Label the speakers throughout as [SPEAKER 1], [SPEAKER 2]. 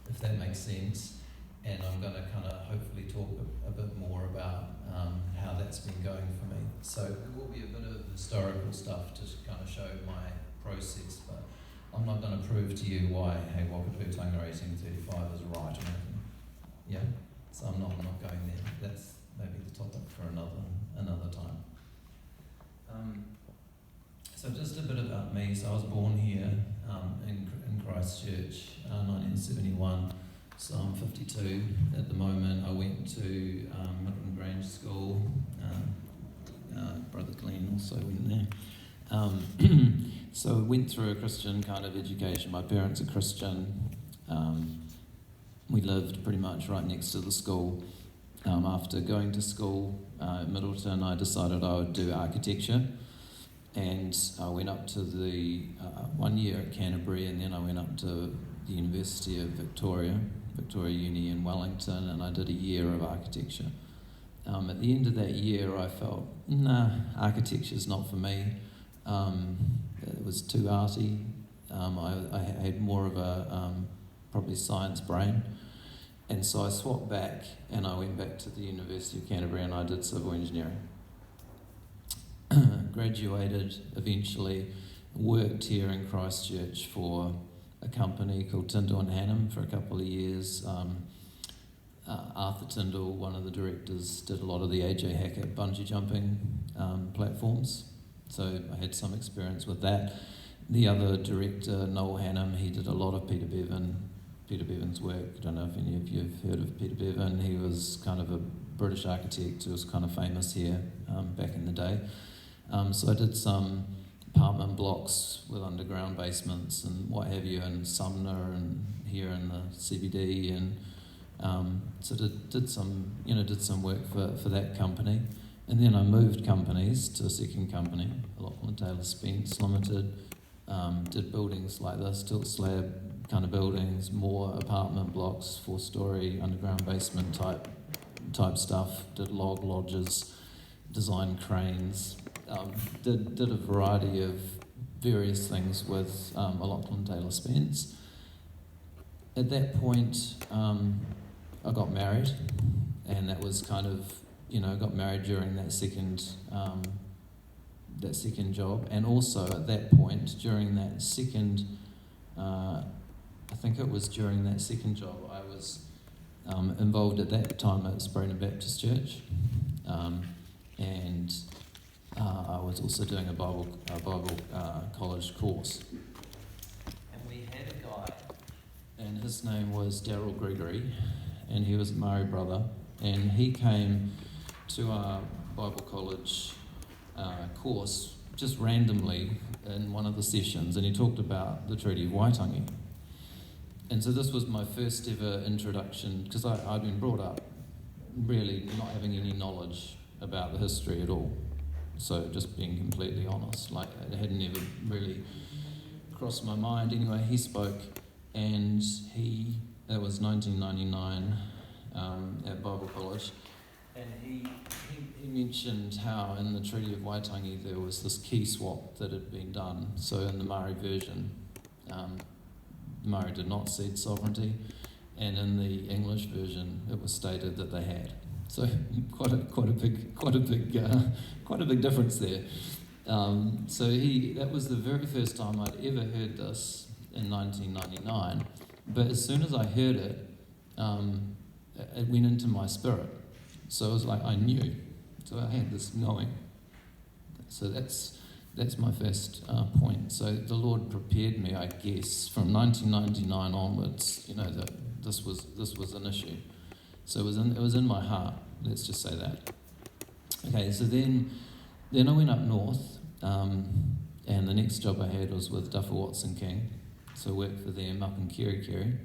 [SPEAKER 1] if that makes sense. And I'm going to kind of hopefully talk a bit more about how that's been going for me. So it will be a bit of historical stuff to kind of show my process, but I'm not going to prove to you why He Wakaputanga 1835 is right or anything. Yeah? So I'm not going there. That's maybe the topic for another time. So just a bit about me. So I was born here in Christchurch, 1971. So I'm 52 at the moment. I went to Milton Grange School. Brother Glenn also went there. So I went through a Christian kind of education. My parents are Christian. We lived pretty much right next to the school. After going to school at Middleton, I decided I would do architecture. And I went up to the 1 year at Canterbury, and then I went up to the University of Victoria Uni in Wellington, and I did a year of architecture. At the end of that year, I felt, architecture's not for me. It was too arty. I had more of a probably science brain. And so I swapped back, and I went back to the University of Canterbury, and I did civil engineering. Graduated eventually, worked here in Christchurch for a company called Tyndall and Hannam for a couple of years. Arthur Tyndall, one of the directors, did a lot of the AJ Hackett bungee jumping platforms, so I had some experience with that. The other director, Noel Hannam, he did a lot of Peter Bevan's work. I don't know if any of you have heard of Peter Bevan. He was kind of a British architect who was kind of famous here back in the day. So I did some apartment blocks with underground basements and what have you in Sumner and here in the CBD, and so did some work for that company. And then I moved companies to a second company, Lachlan Taylor Spence Limited. Did buildings like this, tilt slab kind of buildings, more apartment blocks, 4-story underground basement type stuff. Did log lodges, designed cranes. Did a variety of various things with Lachlan Taylor Spence. At that point, I got married, and that was kind of, got married during that second job, and also at that point during that second, I think it was during that second job, I was involved at that time at Selwyn Baptist Church, and I was also doing a Bible college course. And we had a guy, and his name was Darryl Gregory, and he was a Maori brother, and he came to our Bible college course just randomly in one of the sessions, and he talked about the Treaty of Waitangi. And so this was my first ever introduction, because I'd been brought up really not having any knowledge about the history at all. So just being completely honest, like it had never really crossed my mind. Anyway, he spoke, and that was 1999 at Bible College, and he mentioned how in the Treaty of Waitangi there was this key swap that had been done. So in the Maori version, Maori did not cede sovereignty, and in the English version it was stated that they had. So quite a big difference there. So that was the very first time I'd ever heard this in 1999. But as soon as I heard it, it went into my spirit. So it was like I knew. So I had this knowing. So that's my first point. So the Lord prepared me, I guess, from 1999 onwards. That this was an issue. So it was in my heart. Let's just say that. Okay. So then I went up north, and the next job I had was with Duffer Watson King. So I worked for them up in Kirikiri.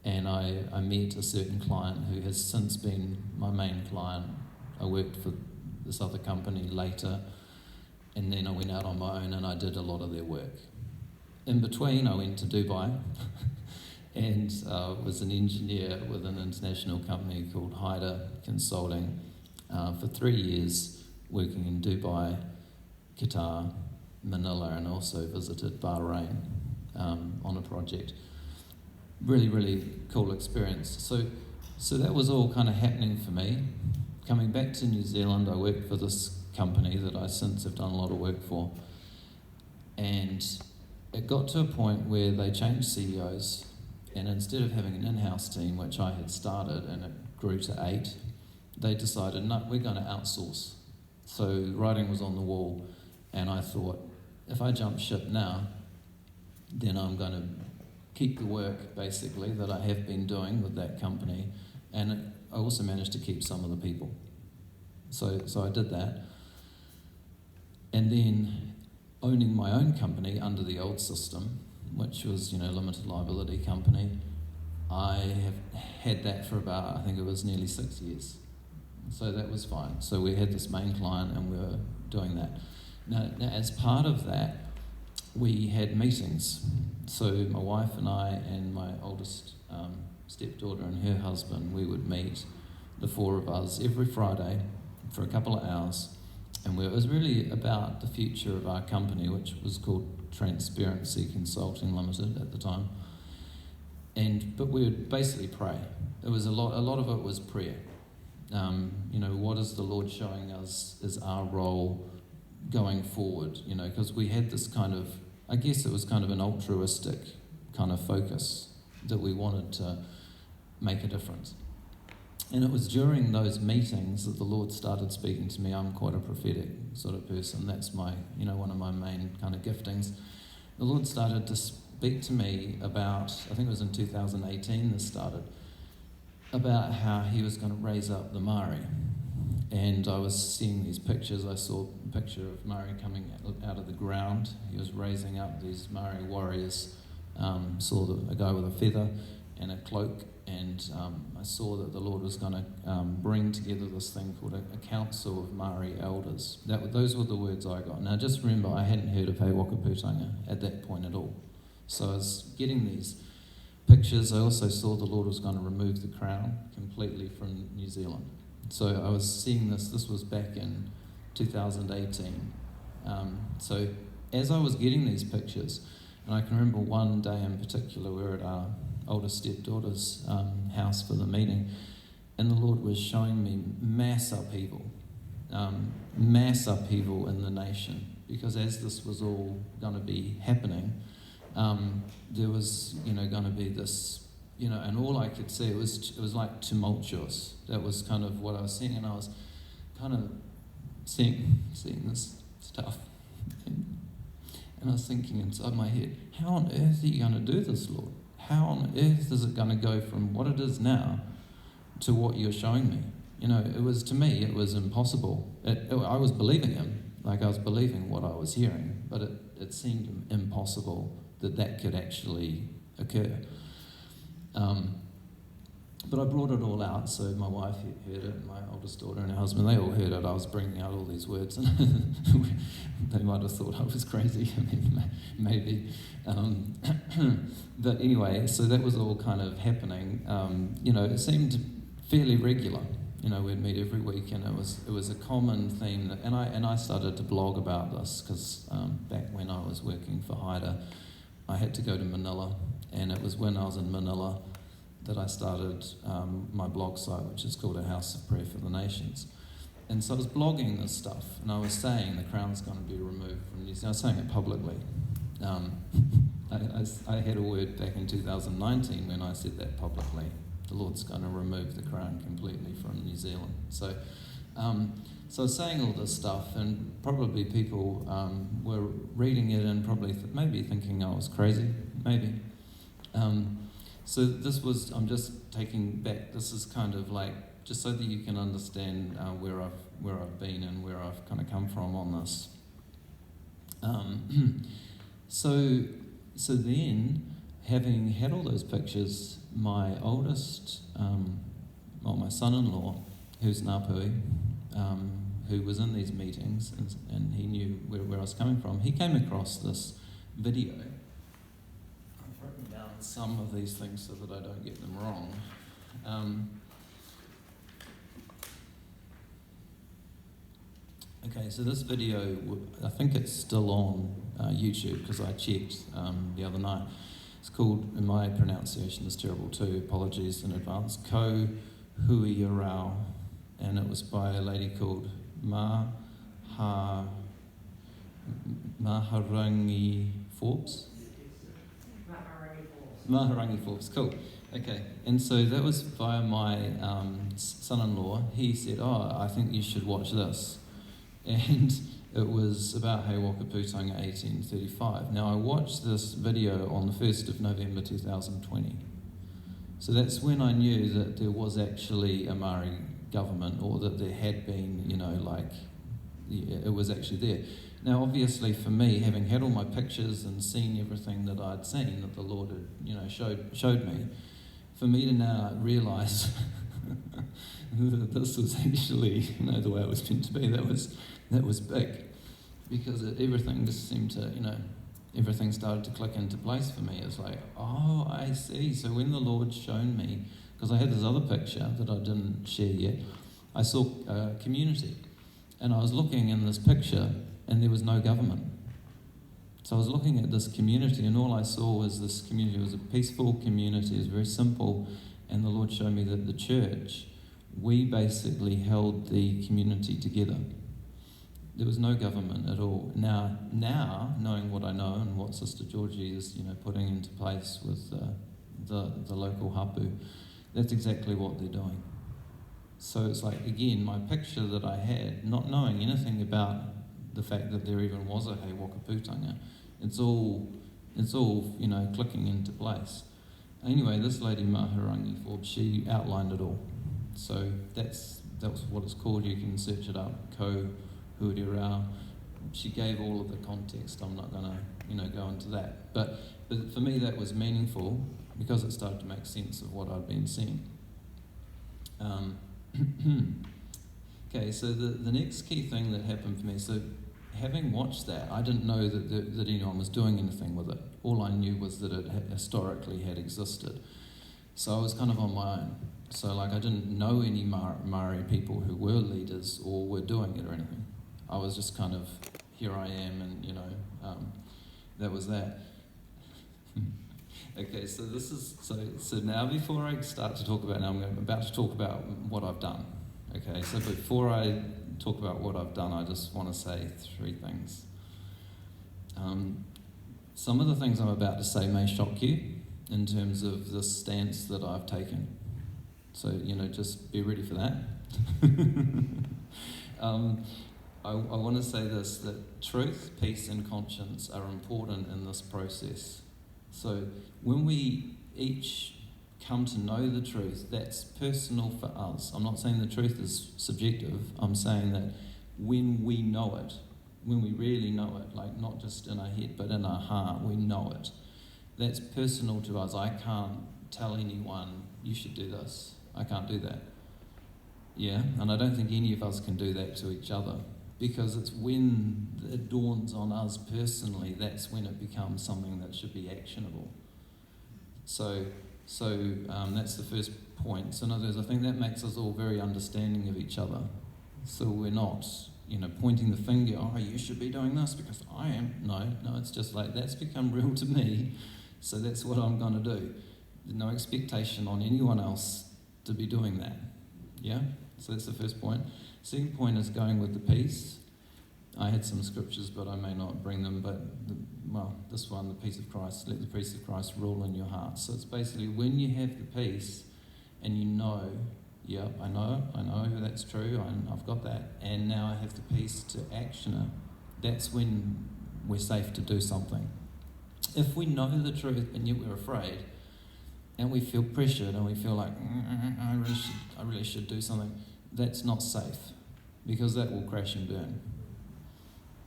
[SPEAKER 1] And I met a certain client who has since been my main client. I worked for this other company later, and then I went out on my own and I did a lot of their work. In between, I went to Dubai and was an engineer with an international company called Haida Consulting for 3 years, working in Dubai, Qatar, Manila, and also visited Bahrain on a project. really, really cool experience. So that was all kind of happening for me. Coming back to New Zealand, I worked for this company that I since have done a lot of work for. And it got to a point where they changed CEOs, and instead of having an in-house team, which I had started, and it grew to 8, they decided, no, we're going to outsource. So writing was on the wall, and I thought, if I jump ship now, then I'm going to keep the work, basically, that I have been doing with that company, and I also managed to keep some of the people. So I did that. And then owning my own company under the old system, which was, limited liability company, I have had that for about, I think it was nearly 6 years. So that was fine. So we had this main client and we were doing that. Now as part of that, we had meetings. So my wife and I and my oldest stepdaughter and her husband, we would meet, the 4 of us, every Friday for a couple of hours. And it was really about the future of our company, which was called Transparency Consulting Limited at the time. But we would basically pray. It was a lot of it was prayer. What is the Lord showing us is our role going forward? Because we had this kind of, I guess it was kind of an altruistic kind of focus that we wanted to make a difference. And it was during those meetings that the Lord started speaking to me. I'm quite a prophetic sort of person. That's my, one of my main kind of giftings. The Lord started to speak to me about, I think it was in 2018 this started, about how he was going to raise up the Māori. And I was seeing these pictures. I saw a picture of Māori coming out of the ground. He was raising up these Māori warriors. Saw a guy with a feather and a cloak, and I saw that the Lord was going to bring together this thing called a council of Māori elders. Those were the words I got. Now just remember, I hadn't heard of He Wakaputanga at that point at all. So I was getting these pictures. I also saw the Lord was going to remove the crown completely from New Zealand. So I was seeing this was back in 2018. So as I was getting these pictures, and I can remember one day in particular, we were at our oldest stepdaughter's house for the meeting, and the Lord was showing me mass upheaval in the nation, because as this was all going to be happening, there was, going to be this, and all I could see, it was like tumultuous. That was kind of what I was seeing, and I was kind of seeing this stuff. And I was thinking inside my head, how on earth are you going to do this, Lord? How on earth is it going to go from what it is now to what you're showing me? It was impossible. I was believing him, like I was believing what I was hearing, but it seemed impossible that could actually occur. But I brought it all out, so my wife heard it, my oldest daughter and her husband, they all heard it. I was bringing out all these words, and they might have thought I was crazy, maybe. But anyway, so that was all kind of happening. It seemed fairly regular. We'd meet every week, and it was a common theme. And I started to blog about this because back when I was working for Haida, I had to go to Manila, and it was when I was in Manila that I started my blog site, which is called A House of Prayer for the Nations. And so I was blogging this stuff, and I was saying the crown's going to be removed from New Zealand. I was saying it publicly. I had a word back in 2019 when I said that publicly. The Lord's going to remove the crown completely from New Zealand. So I was saying all this stuff, and probably people were reading it and probably maybe thinking I was crazy, maybe. So this was, I'm just taking back, this is kind of like, just so that you can understand where I've been and where I've kind of come from on this. So then, having had all those pictures, my oldest, my son-in-law, who's Ngāpui, who was in these meetings and he knew where I was coming from, he came across this video. I've written down some of these things so that I don't get them wrong. Okay, so this video, I think it's still on YouTube because I checked the other night. It's called, and my pronunciation is terrible too, apologies in advance, Ko Hui, and it was by a lady called Maharangi Forbes. Maharangi Forbes, cool. Okay, and so that was via my son-in-law. He said, "Oh, I think you should watch this," and it was about He Wakaputanga 1835. Now, I watched this video on the 1st of November 2020. So that's when I knew that there was actually a Maori government, or that there had been, it was actually there. Now, obviously, for me, having had all my pictures and seen everything that I'd seen, that the Lord had, showed me, for me to now realise that this was actually, the way it was meant to be, that was big, because everything just seemed to, everything started to click into place for me. It's like, oh, I see. So when the Lord shown me, because I had this other picture that I didn't share yet, I saw community, and I was looking in this picture, and there was no government. So I was looking at this community, and all I saw was this community. It was a peaceful community. It was very simple, and the Lord showed me that the church, we basically held the community together. There was no government at all. Now, knowing what I know and what Sister Georgie is, putting into place with the local hapu, that's exactly what they're doing. So it's like, again, my picture that I had, not knowing anything about the fact that there even was a He Wakaputanga, it's all clicking into place. Anyway, this lady Maharangi Forbes, she outlined it all. So that's what it's called. You can search it up. Ko Hui Rao. She gave all of the context. I'm not going to go into that. But for me, that was meaningful because it started to make sense of what I'd been seeing. Okay, so the next key thing that happened for me, so having watched that, I didn't know that anyone was doing anything with it. All I knew was that it historically had existed. So I was kind of on my own. So I didn't know any Maori people who were leaders or were doing it or anything. I was just kind of, here I am, and that was that. Okay, so this is so now before I start to talk about, I'm about to talk about what I've done. Okay, so before I talk about what I've done, I just want to say 3 things. Some of the things I'm about to say may shock you in terms of the stance that I've taken. So, just be ready for that. I want to say this, that truth, peace and conscience are important in this process. So when we each come to know the truth, that's personal for us. I'm not saying the truth is subjective. I'm saying that when we know it, when we really know it, not just in our head but in our heart, we know it. That's personal to us. I can't tell anyone, you should do this. I can't do that. Yeah, and I don't think any of us can do that to each other, because it's when it dawns on us personally, that's when it becomes something that should be actionable. So that's the first point. So in other words, I think that makes us all very understanding of each other. So we're not, pointing the finger, oh, you should be doing this because I am. No, it's just that's become real to me, so that's what I'm going to do. There's no expectation on anyone else to be doing that. Yeah? So that's the first point. Second point is going with the peace. I had some scriptures, but I may not bring them, but this one, the peace of Christ, let the peace of Christ rule in your heart. So it's basically when you have the peace and I know that's true, I've got that, and now I have the peace to action it, that's when we're safe to do something. If we know the truth and yet we're afraid, and we feel pressured and we feel like, I really should do something, that's not safe, because that will crash and burn.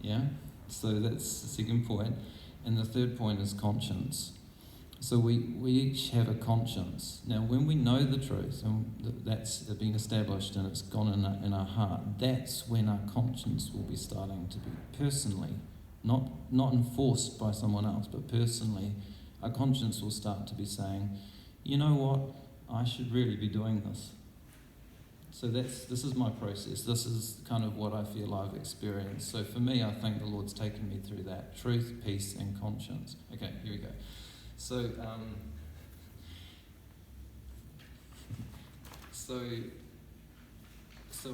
[SPEAKER 1] Yeah? So that's the second point. And the third point is conscience. So we each have a conscience. Now, when we know the truth, and that's been established and it's gone in our heart, that's when our conscience will be starting to be personally, not enforced by someone else, but personally, our conscience will start to be saying, you know what, I should really be doing this. So this is my process. This is kind of what I feel I've experienced. So for me, I think the Lord's taken me through that. Truth, peace, and conscience. Okay, here we go. So,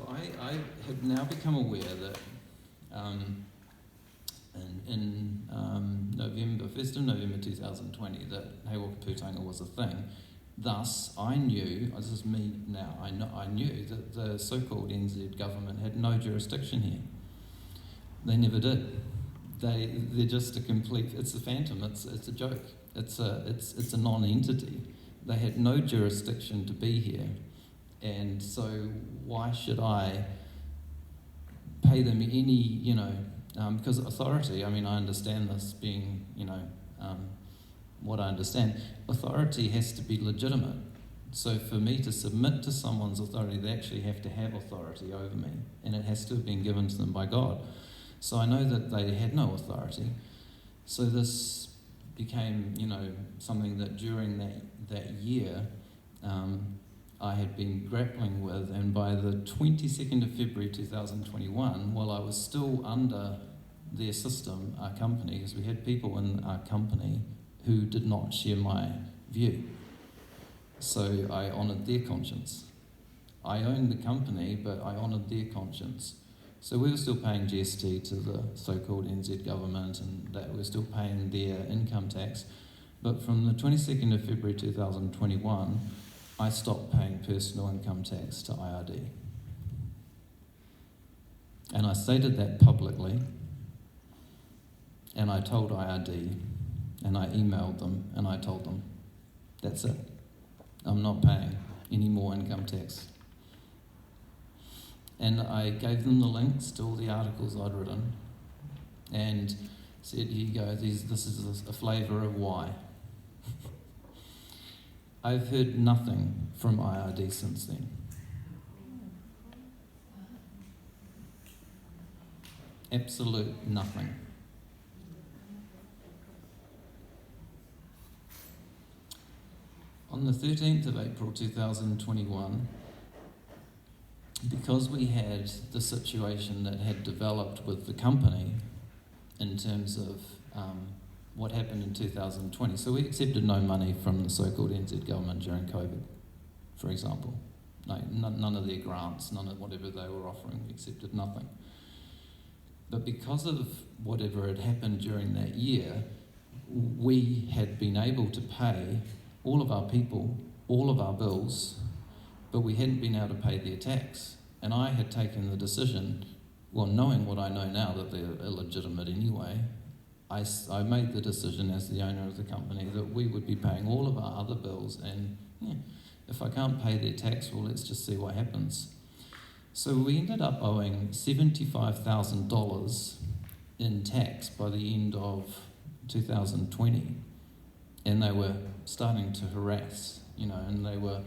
[SPEAKER 1] I have now become aware that in November, 1st of November 2020, that He Wakaputanga was a thing. Thus, I knew, this is me now, I knew that the so-called NZ government had no jurisdiction here. They never did. They're just a complete, it's a phantom, it's a joke. It's a non-entity. They had no jurisdiction to be here. And so why should I pay them any, because authority, I understand this being, what I understand, authority has to be legitimate. So for me to submit to someone's authority, they actually have to have authority over me, and it has to have been given to them by God. So I know that they had no authority. So this became, something that during that year, I had been grappling with, and by the 22nd of February 2021, while I was still under their system, our company, because we had people in our company who did not share my view. So I honoured their conscience. I owned the company, but I honoured their conscience. So we were still paying GST to the so-called NZ government, and that we were still paying their income tax. But from the 22nd of February 2021, I stopped paying personal income tax to IRD. And I stated that publicly, and I told IRD, and I emailed them, and I told them, that's it. I'm not paying any more income tax. And I gave them the links to all the articles I'd written, and said, here you go, this is a flavour of why. I've heard nothing from IRD since then. Absolute nothing. On the 13th of April 2021, because we had the situation that had developed with the company in terms of what happened in 2020. So we accepted no money from the so-called NZ government during COVID, for example. No, none of their grants, none of whatever they were offering, we accepted nothing. But because of whatever had happened during that year, we had been able to pay all of our people, all of our bills, but we hadn't been able to pay their tax. And I had taken the decision, well, knowing what I know now, that they're illegitimate anyway, I made the decision as the owner of the company that we would be paying all of our other bills, and if I can't pay their tax, well, let's just see what happens. So we ended up owing $75,000 in tax by the end of 2020, and they were starting to harass, and they were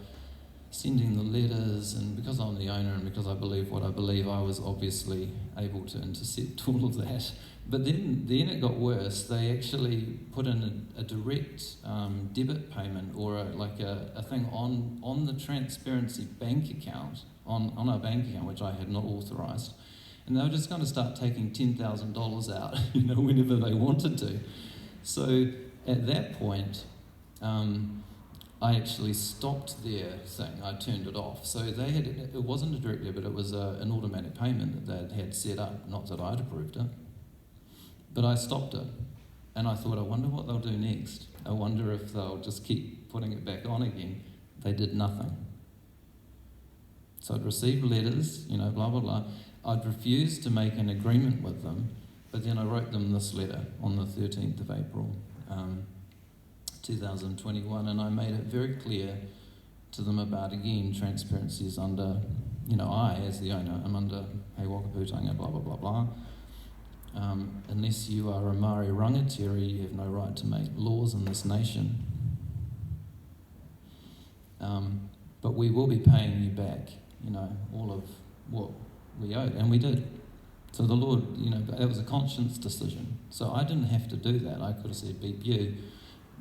[SPEAKER 1] sending the letters, and because I'm the owner and because I believe what I believe, I was obviously able to intercept all of that. But then it got worse. They actually put in a direct debit payment, or a thing on the transparency bank account, on our bank account, which I had not authorised. And they were just going to start taking $10,000 out, whenever they wanted to. So at that point, I actually stopped their thing. I turned it off. So it wasn't a direct debit, it was an automatic payment that they had set up, not that I'd approved it. But I stopped it, and I thought, I wonder what they'll do next. I wonder if they'll just keep putting it back on again. They did nothing. So I'd received letters, blah, blah, blah. I'd refused to make an agreement with them, but then I wrote them this letter on the 13th of April, 2021, and I made it very clear to them about, again, transparency is under, I, as the owner, am under He Wakaputanga, blah, blah, blah, blah. Unless you are a Māori rangatira, you have no right to make laws in this nation. But we will be paying you back, all of what we owed, and we did. So the Lord, that was a conscience decision. So I didn't have to do that. I could have said, beep you.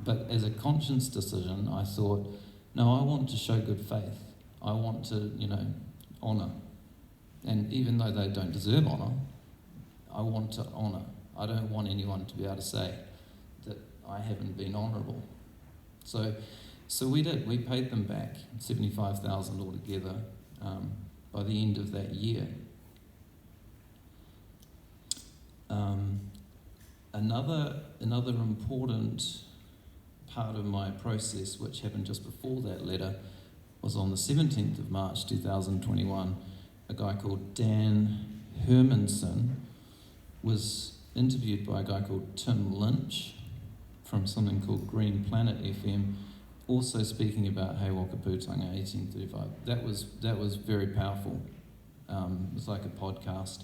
[SPEAKER 1] But as a conscience decision, I thought, no, I want to show good faith. I want to, honour. And even though they don't deserve honour, I want to honour. I don't want anyone to be able to say that I haven't been honourable. So we did. We paid them back $75,000 altogether by the end of that year. Another important part of my process, which happened just before that letter, was on the 17th of March 2021. A guy called Dan Hermanson was interviewed by a guy called Tim Lynch from something called Green Planet FM, also speaking about He Wakaputanga 1835. That was very powerful. It was like a podcast.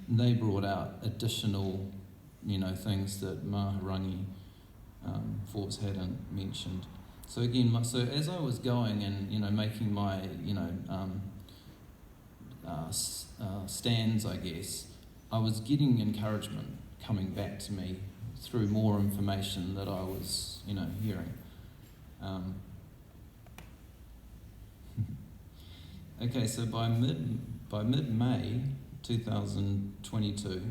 [SPEAKER 1] And they brought out additional, things that Maharangi Forbes hadn't mentioned. So again, so as I was going and making my stands, I guess, I was getting encouragement coming back to me through more information that I was hearing. Okay, so by mid-May 2022,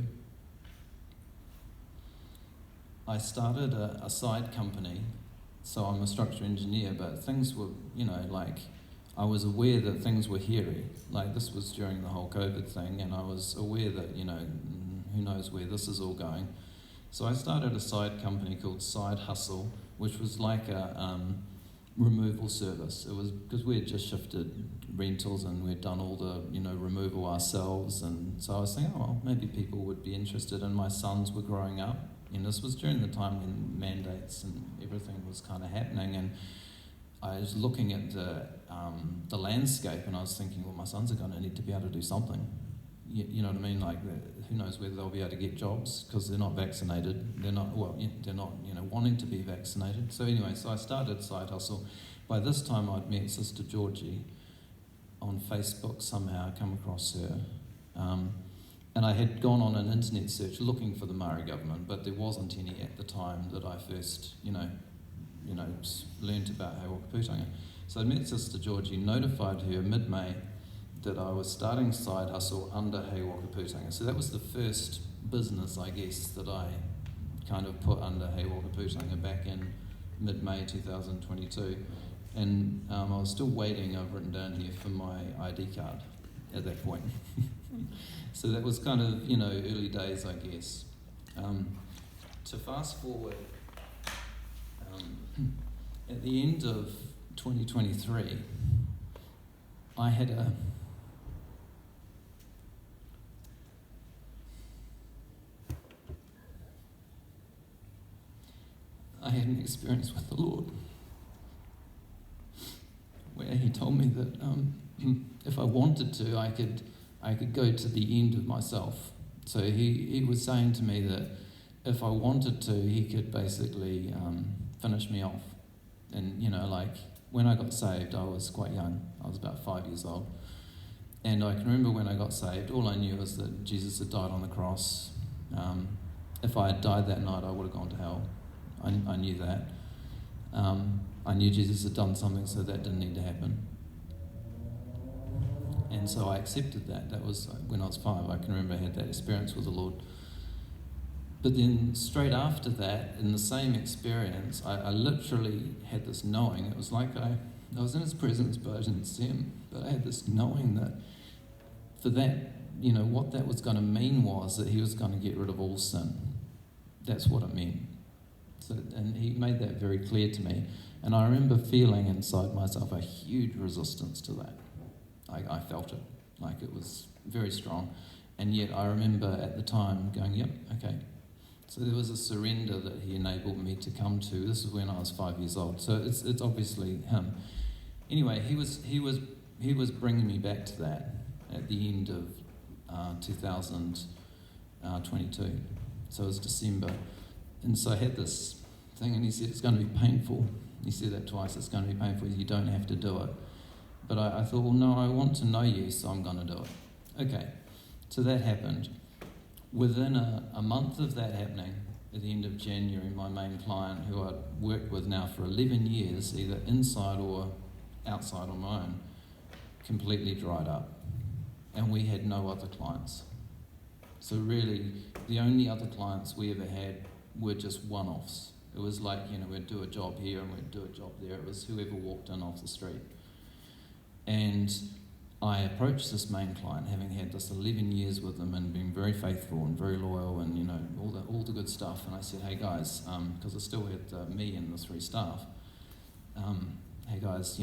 [SPEAKER 1] I started a side company. So I'm a structural engineer, but things were, I was aware that things were hairy. Like, this was during the whole COVID thing, and I was aware that, who knows where this is all going. So I started a side company called Side Hustle, which was like a removal service. It was because we had just shifted rentals and we'd done all the, removal ourselves. And so I was thinking, maybe people would be interested. And my sons were growing up. And this was during the time when mandates and everything was kind of happening, and I was looking at the landscape, and I was thinking, well, my sons are going to need to be able to do something. You know what I mean? Like, who knows whether they'll be able to get jobs because they're not vaccinated. They're not wanting to be vaccinated. So anyway, so I started Side Hustle. By this time, I'd met Sister Georgie on Facebook somehow. I come across her. And I had gone on an internet search looking for the Maori government, but there wasn't any at the time that I first, learnt about He Wakaputanga. So I met Sister Georgie, notified her mid-May that I was starting Side Hustle under He Wakaputanga. So that was the first business, I guess, that I kind of put under He Wakaputanga back in mid-May 2022. And I was still waiting, I've written down here, for my ID card at that point. So that was kind of, early days, I guess. To fast forward, at the end of 2023, I had an experience with the Lord where He told me that if I wanted to, I could go to the end of myself. So he was saying to me that if I wanted to, He could basically finish me off. And, when I got saved, I was quite young. I was about 5 years old. And I can remember when I got saved, all I knew was that Jesus had died on the cross. If I had died that night, I would have gone to hell. I knew that. I knew Jesus had done something, so that didn't need to happen. And so I accepted that. That was when I was 5. I can remember I had that experience with the Lord. But then straight after that, in the same experience, I literally had this knowing. It was like I was in His presence, but I didn't see Him. But I had this knowing that for that, what that was going to mean was that He was going to get rid of all sin. That's what it meant. So, and He made that very clear to me. And I remember feeling inside myself a huge resistance to that. I felt it, like it was very strong. And yet I remember at the time going, yep, okay. So there was a surrender that He enabled me to come to. This is when I was 5 years old. So it's obviously Him. Anyway, he was bringing me back to that at the end of 2022. So it was December. And so I had this thing, and He said, it's going to be painful. He said that twice, it's going to be painful. You don't have to do it. But I thought, well, no, I want to know You, so I'm going to do it. Okay, so that happened. Within a month of that happening, at the end of January, my main client, who I'd worked with now for 11 years, either inside or outside on my own, completely dried up. And we had no other clients. So really, the only other clients we ever had were just one-offs. It was like, we'd do a job here and we'd do a job there. It was whoever walked in off the street. And I approached this main client, having had this 11 years with them and been very faithful and very loyal and, all the good stuff. And I said, hey guys, because I still had me and the 3 staff, hey guys,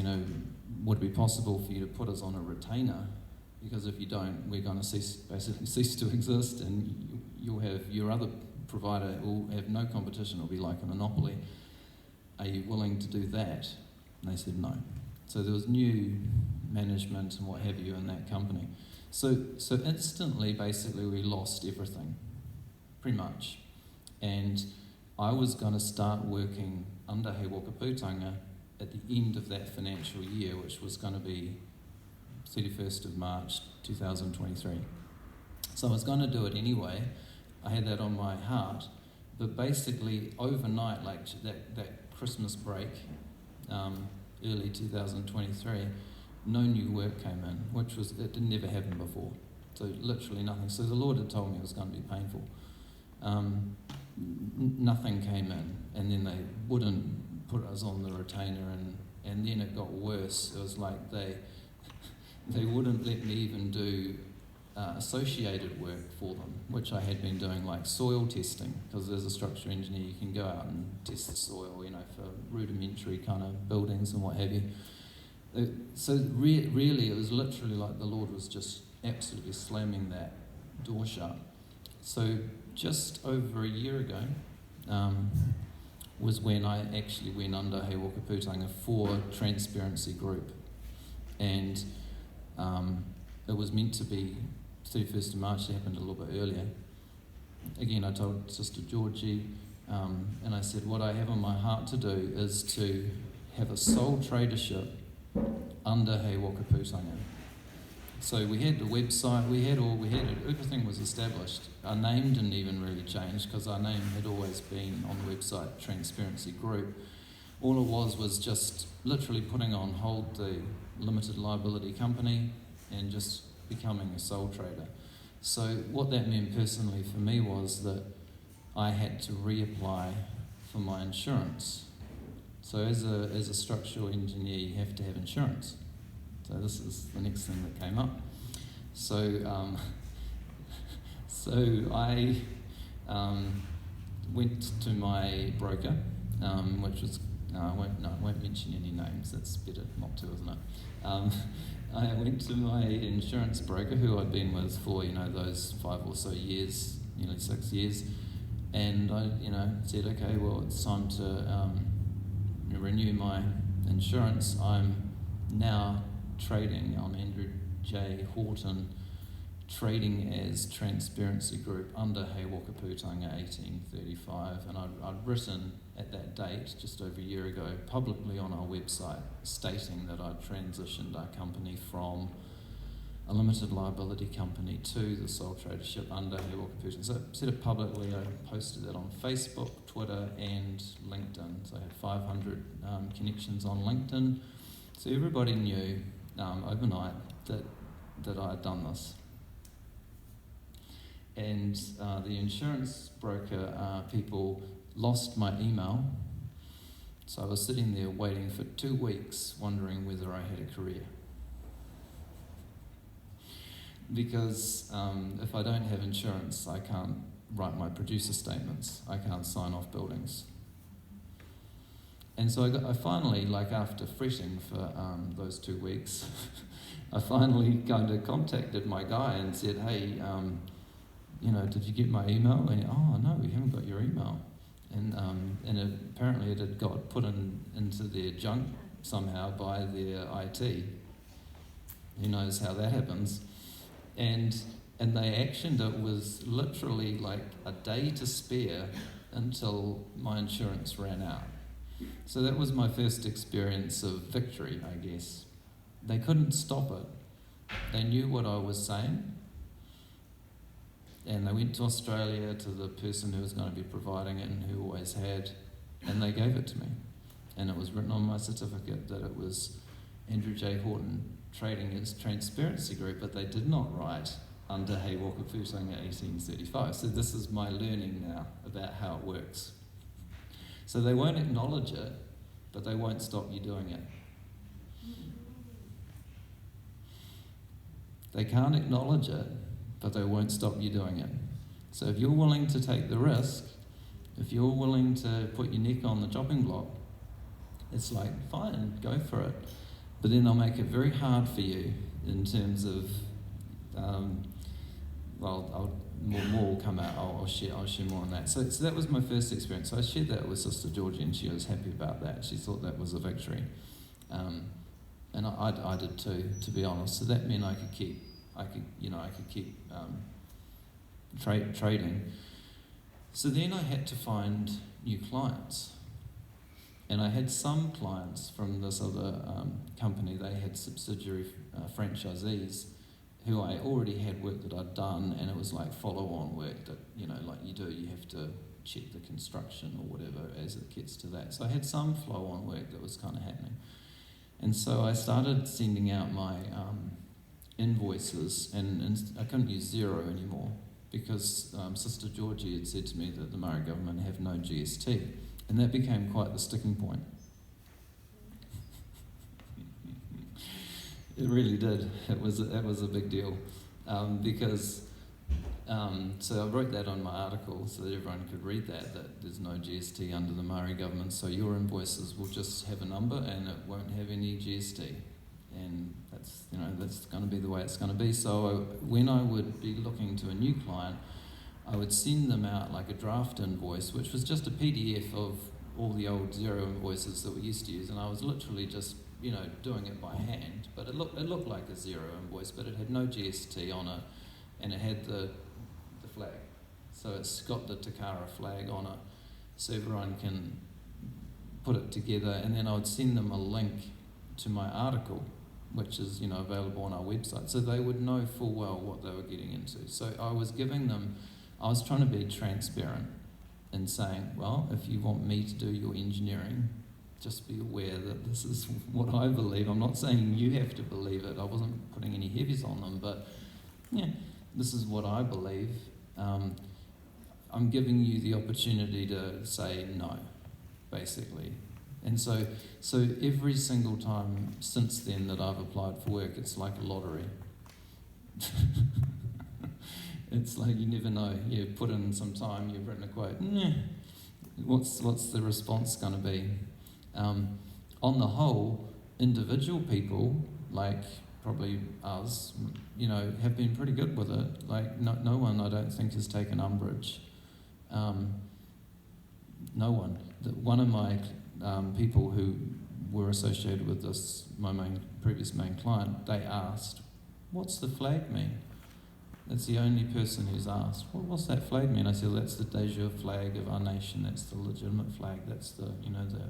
[SPEAKER 1] would it be possible for you to put us on a retainer? Because if you don't, we're going to cease to exist, and you'll have your other provider will have no competition. It'll be like a monopoly. Are you willing to do that? And they said no. So there was new management and what have you in that company. So instantly, basically, we lost everything, pretty much. And I was going to start working under He Wakaputanga at the end of that financial year, which was going to be 31st of March 2023. So I was going to do it anyway. I had that on my heart. But basically, overnight, like that Christmas break, early 2023, no new work came in, it never happened before. So literally nothing. So the Lord had told me it was going to be painful. Nothing came in, and then they wouldn't put us on the retainer, and then it got worse. It was like they wouldn't let me even do associated work for them, which I had been doing, like soil testing, because as a structural engineer you can go out and test the soil, for rudimentary kind of buildings and what have you. So really it was literally like the Lord was just absolutely slamming that door shut. So just over a year ago was when I actually went under He Wakaputanga for Transparency Group, and it was meant to be 31st of March. It happened a little bit earlier. Again, I told Sister Georgie, and I said, what I have on my heart to do is to have a sole tradership under He Wakaputanga. So we had the website, we had it, everything was established. Our name didn't even really change, because our name had always been on the website, Transparency Group. All it was just literally putting on hold the limited liability company and just becoming a sole trader. So what that meant personally for me was that I had to reapply for my insurance. So as a structural engineer, you have to have insurance. So this is the next thing that came up. So I went to my broker, which was I won't mention any names. That's better not to, isn't it? I went to my insurance broker, who I'd been with for those 5 or so years, nearly 6 years, and I said, okay, well, it's time to renew my insurance. I'm now trading. I'm Andrew J. Horton, trading as Transparency Group under He Wakaputanga 1835, and I'd written at that date, just over a year ago, publicly on our website, stating that I'd transitioned our company from a limited liability company to the sole tradership under He Wakaputanga. So I said it publicly. I posted that on Facebook, Twitter, and LinkedIn. So I had 500 connections on LinkedIn. So everybody knew overnight that I had done this. And the insurance broker people lost my email, so I was sitting there waiting for 2 weeks, wondering whether I had a career. Because if I don't have insurance, I can't write my producer statements, I can't sign off buildings. And so I finally, after fretting for those 2 weeks, I finally kind of contacted my guy and said, hey, did you get my email? And oh no, we haven't got your email. And apparently it had got put into their junk somehow by their IT. Who knows how that happens? And they actioned it. Was literally like a day to spare until my insurance ran out. So that was my first experience of victory, I guess. They couldn't stop it. They knew what I was saying. And they went to Australia to the person who was going to be providing it and who always had, and they gave it to me. And it was written on my certificate that it was Andrew J. Horton trading as Transparency Group, but they did not write under He Wakaputanga 1835. So this is my learning now about how it works. So they won't acknowledge it, but they won't stop you doing it. They can't acknowledge it, but they won't stop you doing it. So if you're willing to take the risk, if you're willing to put your neck on the chopping block, it's like, fine, go for it. But then they'll make it very hard for you in terms of, more will come out. I'll share more on that. So that was my first experience. So I shared that with Sister Georgie, and she was happy about that. She thought that was a victory, and I did too, to be honest. So that meant I could keep trading. So then I had to find new clients. And I had some clients from this other company. They had subsidiary franchisees who I already had work that I'd done, and it was like follow-on work that, like you have to check the construction or whatever as it gets to that. So I had some flow-on work that was kind of happening. And so I started sending out my invoices, and I couldn't use Xero anymore because Sister Georgie had said to me that the Maori government have no GST. And that became quite the sticking point. It really did. It was a big deal because so I wrote that on my article so that everyone could read that there's no GST under the Maori government, so your invoices will just have a number and it won't have any GST. And that's going to be the way it's going to be. So when I would be looking to a new client, I would send them out like a draft invoice, which was just a PDF of all the old Xero invoices that we used to use, and I was literally just, doing it by hand. But it looked like a Xero invoice, but it had no GST on it, and it had the flag. So it's got the Takara flag on it, so everyone can put it together, and then I would send them a link to my article, which is, available on our website, so they would know full well what they were getting into. So I was trying to be transparent in saying, well, if you want me to do your engineering, just be aware that this is what I believe. I'm not saying you have to believe it. I wasn't putting any heavies on them, but this is what I believe. I'm giving you the opportunity to say no, basically. And so every single time since then that I've applied for work, it's like a lottery. It's like you never know. You put in some time, you've written a quote. What's the response going to be? On the whole, individual people, like probably us, have been pretty good with it. Like no one, I don't think, has taken umbrage. No one. One of my people who were associated with this, my previous main client, they asked, "What's the flag mean?" That's the only person who's asked, what's that flag mean? I said, well, that's the de jure flag of our nation. That's the legitimate flag. That's the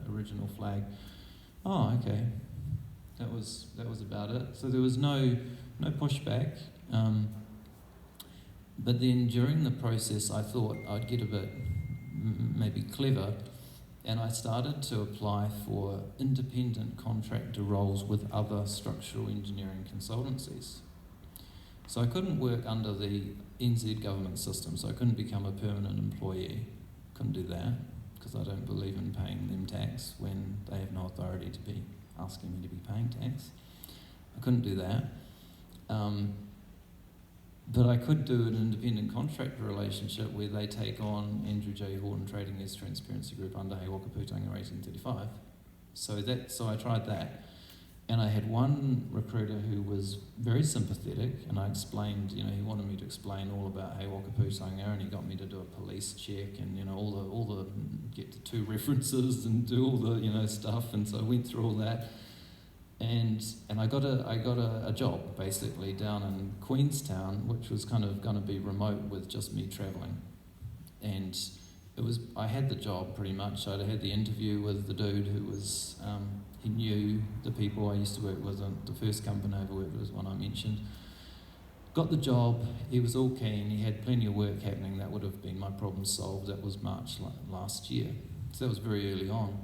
[SPEAKER 1] original flag. Oh, okay. That was about it. So there was no pushback. But then during the process, I thought I'd get a bit maybe clever, and I started to apply for independent contractor roles with other structural engineering consultancies. So I couldn't work under the NZ government system, so I couldn't become a permanent employee. Couldn't do that, because I don't believe in paying them tax when they have no authority to be asking me to be paying tax. I couldn't do that. But I could do an independent contractor relationship where they take on Andrew J. Horton Trading as Transparency Group under He Wakaputanga 1835. So I tried that. And I had one recruiter who was very sympathetic, and I explained, he wanted me to explain all about He Wakaputanga, and he got me to do a police check and, all the get the 2 references and do all the, stuff, and so I went through all that. And I got a job basically down in Queenstown, which was kind of going to be remote with just me travelling. And I had the job pretty much. I had the interview with the dude who was, he knew the people I used to work with, and the first company I ever worked with was one I mentioned. Got the job, he was all keen, he had plenty of work happening. That would have been my problem solved. That was March last year. So that was very early on.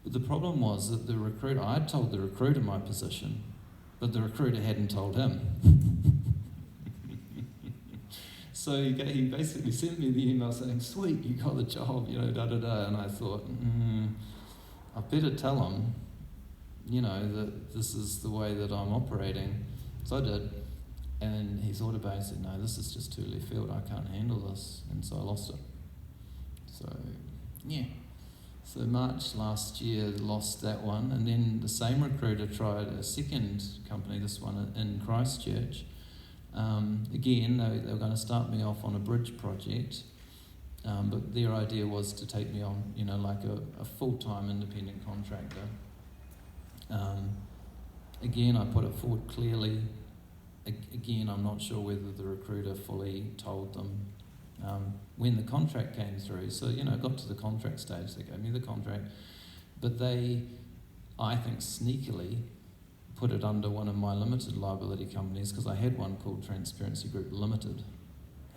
[SPEAKER 1] But the problem was that the recruiter, I had told the recruiter my position, but the recruiter hadn't told him. So he basically sent me the email saying, "Sweet, you got the job, da-da-da." And I thought, I better tell him, that this is the way that I'm operating. So I did. And he thought about it and said, "No, this is just too left field. I can't handle this." And so I lost it. So, yeah. So March last year, lost that one. And then the same recruiter tried a second company, this one in Christchurch. Again, they were going to start me off on a bridge project. But their idea was to take me on, like a full-time independent contractor. Again, I put it forward clearly. Again, I'm not sure whether the recruiter fully told them when the contract came through. So, it got to the contract stage, they gave me the contract, but they, I think, sneakily put it under one of my limited liability companies, because I had one called Transparency Group Limited,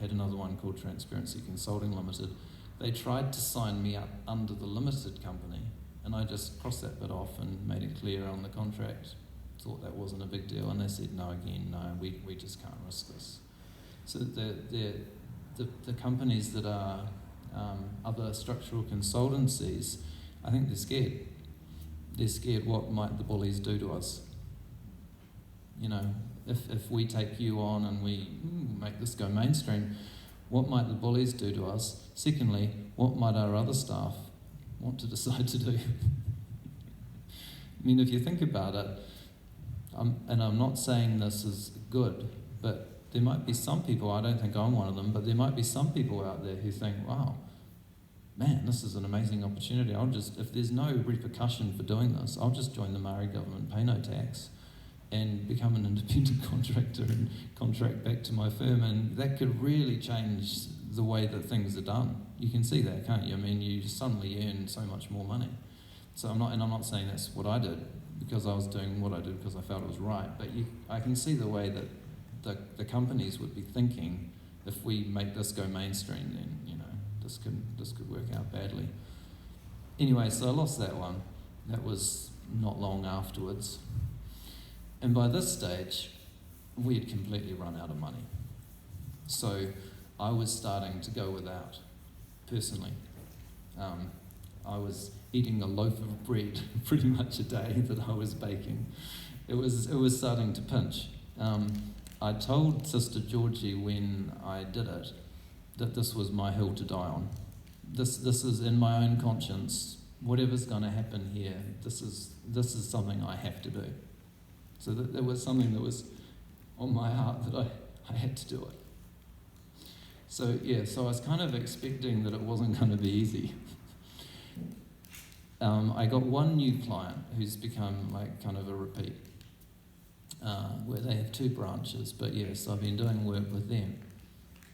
[SPEAKER 1] had another one called Transparency Consulting Limited. They tried to sign me up under the limited company, and I just crossed that bit off and made it clear on the contract. Thought that wasn't a big deal, and they said, no, we just can't risk this. So the companies that are other structural consultancies, I think they're scared. They're scared what might the bullies do to us. If we take you on and we make this go mainstream, what might the bullies do to us? Secondly, what might our other staff want to decide to do? If you think about it, and I'm not saying this is good, but there might be some people, I don't think I'm one of them, but there might be some people out there who think, wow, man, this is an amazing opportunity. If there's no repercussion for doing this, I'll just join the Maori government, pay no tax, and become an independent contractor and contract back to my firm, and that could really change the way that things are done. You can see that, can't you? You suddenly earn so much more money. So I'm not saying that's what I did, because I was doing what I did because I felt it was right, but I can see the way that the companies would be thinking, if we make this go mainstream, then this could work out badly. Anyway, so I lost that one. That was not long afterwards, and by this stage, we had completely run out of money. So I was starting to go without, personally. I was eating a loaf of bread pretty much a day that I was baking. It was starting to pinch. I told Sister Georgie when I did it that this was my hill to die on. This is in my own conscience. Whatever's going to happen here, this is something I have to do. So there was something that was on my heart that I had to do it. So I was kind of expecting that it wasn't going to be easy. I got one new client who's become like kind of a repeat, where they have 2 branches. But yes, I've been doing work with them,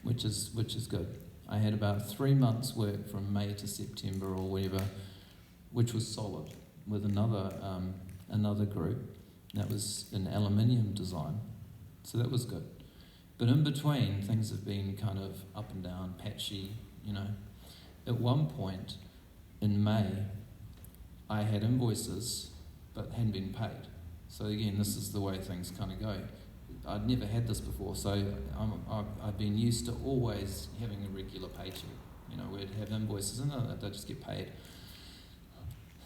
[SPEAKER 1] which is good. I had about 3 months work from May to September or whatever, which was solid, with another group. That was in aluminium design, so that was good. But in between, things have been kind of up and down, patchy. At one point in May, I had invoices but hadn't been paid. So again, this is the way things kind of go. I'd never had this before, so I've been used to always having a regular paycheck. We'd have invoices and they'd just get paid.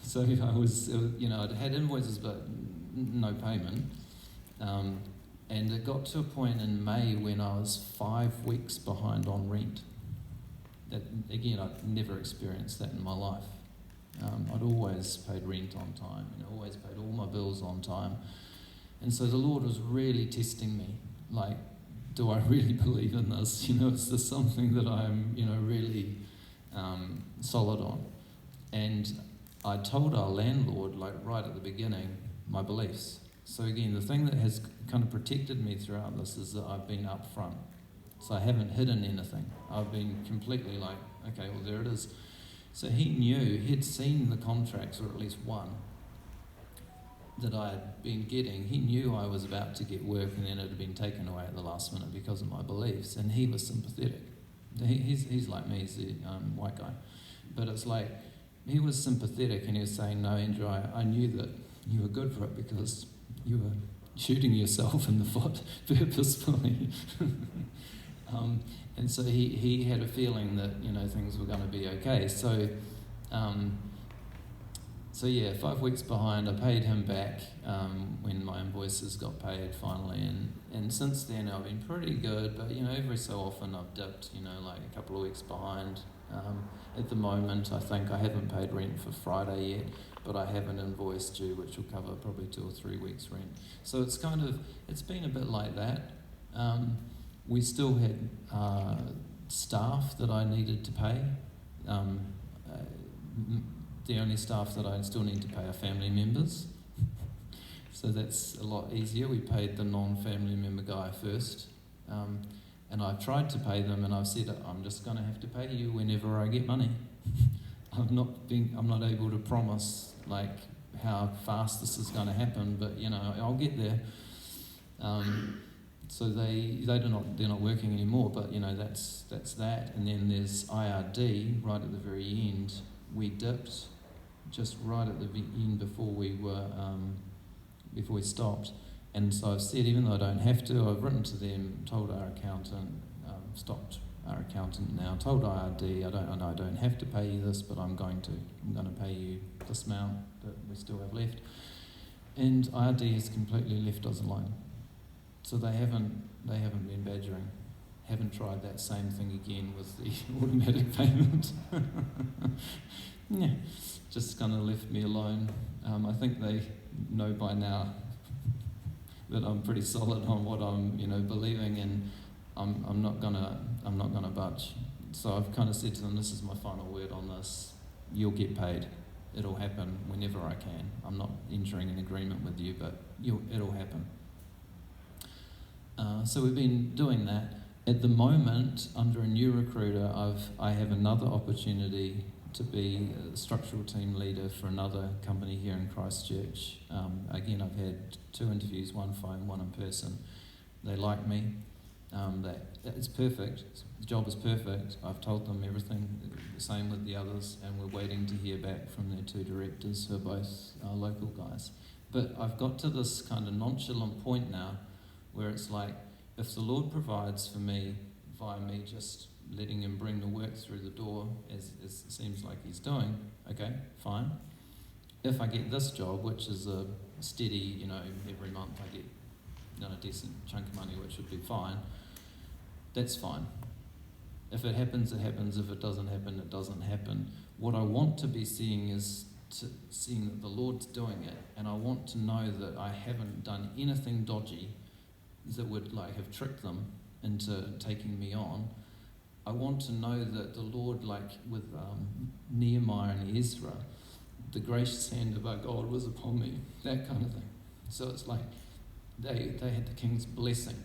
[SPEAKER 1] So I'd had invoices but no payment. And it got to a point in May when I was 5 weeks behind on rent. That, again, I'd never experienced that in my life. I'd always paid rent on time, always paid all my bills on time. And so the Lord was really testing me, like, do I really believe in this? Is this something that I'm, really solid on? And I told our landlord, like right at the beginning, my beliefs. So again, the thing that has kind of protected me throughout this is that I've been upfront. So I haven't hidden anything. I've been completely like, okay, well, there it is. So he knew, he'd seen the contracts, or at least one, that I had been getting. He knew I was about to get work and then it had been taken away at the last minute because of my beliefs, and he was sympathetic. He's like me, he's the white guy. But it's like, he was sympathetic and he was saying, no, Andrew, I knew that you were good for it because you were shooting yourself in the foot purposefully. And so he had a feeling that, things were going to be okay. So, yeah, 5 weeks behind. I paid him back when my invoices got paid finally, and since then I've been pretty good. But every so often I've dipped, like a couple of weeks behind. At the moment, I think I haven't paid rent for Friday yet, but I have an invoice due which will cover probably 2 or 3 weeks' rent. So it's been a bit like that. We still had staff that I needed to pay. The only staff that I still need to pay are family members. So that's a lot easier. We paid the non-family member guy first. And I've tried to pay them, and I've said, I'm just going to have to pay you whenever I get money. I'm not able to promise like how fast this is going to happen, but I'll get there. So they're not working anymore, but that's that. And then there's IRD right at the very end. We dipped just right at the end before we stopped. And so I've said, even though I don't have to, I've written to them, told our accountant, stopped our accountant now, told IRD, I don't have to pay you this, but I'm going to pay you this amount that we still have left. And IRD has completely left us alone. So they haven't been badgering. Haven't tried that same thing again with the automatic payment. Yeah, just kind of left me alone. I think they know by now that I'm pretty solid on what I'm, believing, and I'm not gonna budge. So I've kind of said to them, this is my final word on this. You'll get paid. It'll happen whenever I can. I'm not entering an agreement with you, but it'll happen. So we've been doing that. At the moment, under a new recruiter, I have another opportunity to be a structural team leader for another company here in Christchurch. Again, I've had 2 interviews, one phone, one in person. They like me. It's perfect. The job is perfect. I've told them everything, the same with the others, and we're waiting to hear back from their 2 directors who are both local guys. But I've got to this kind of nonchalant point now where it's like, if the Lord provides for me via me just letting him bring the work through the door, as it seems like he's doing, okay, fine. If I get this job, which is a steady, every month I get a decent chunk of money, which would be fine, that's fine. If it happens, it happens. If it doesn't happen, it doesn't happen. What I want to be seeing is seeing that the Lord's doing it, and I want to know that I haven't done anything dodgy that would have tricked them into taking me on. I want to know that the Lord, like with Nehemiah and Ezra, the gracious hand of our God was upon me, that kind of thing. So it's like they had the king's blessing.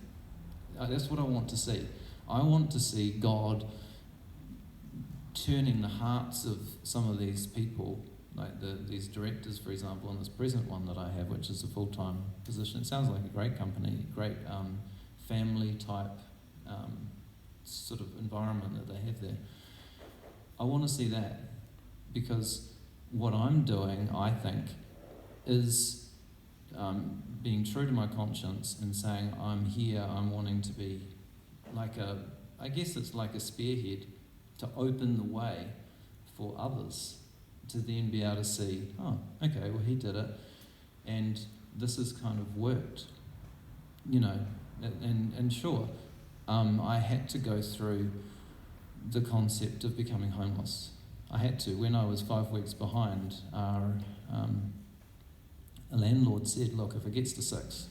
[SPEAKER 1] That's what I want to see. I want to see God turning the hearts of some of these people, like these directors, for example, and this present one that I have, which is a full-time position. It sounds like a great company, great family-type sort of environment that they have there. I want to see that, because what I'm doing, I think, is being true to my conscience and saying, I'm here, I'm wanting to be I guess it's like a spearhead to open the way for others to then be able to see, oh, okay, well, he did it, and this has kind of worked, and sure, I had to go through the concept of becoming homeless. I had to. When I was 5 weeks behind, our landlord said, look, if it gets to 6,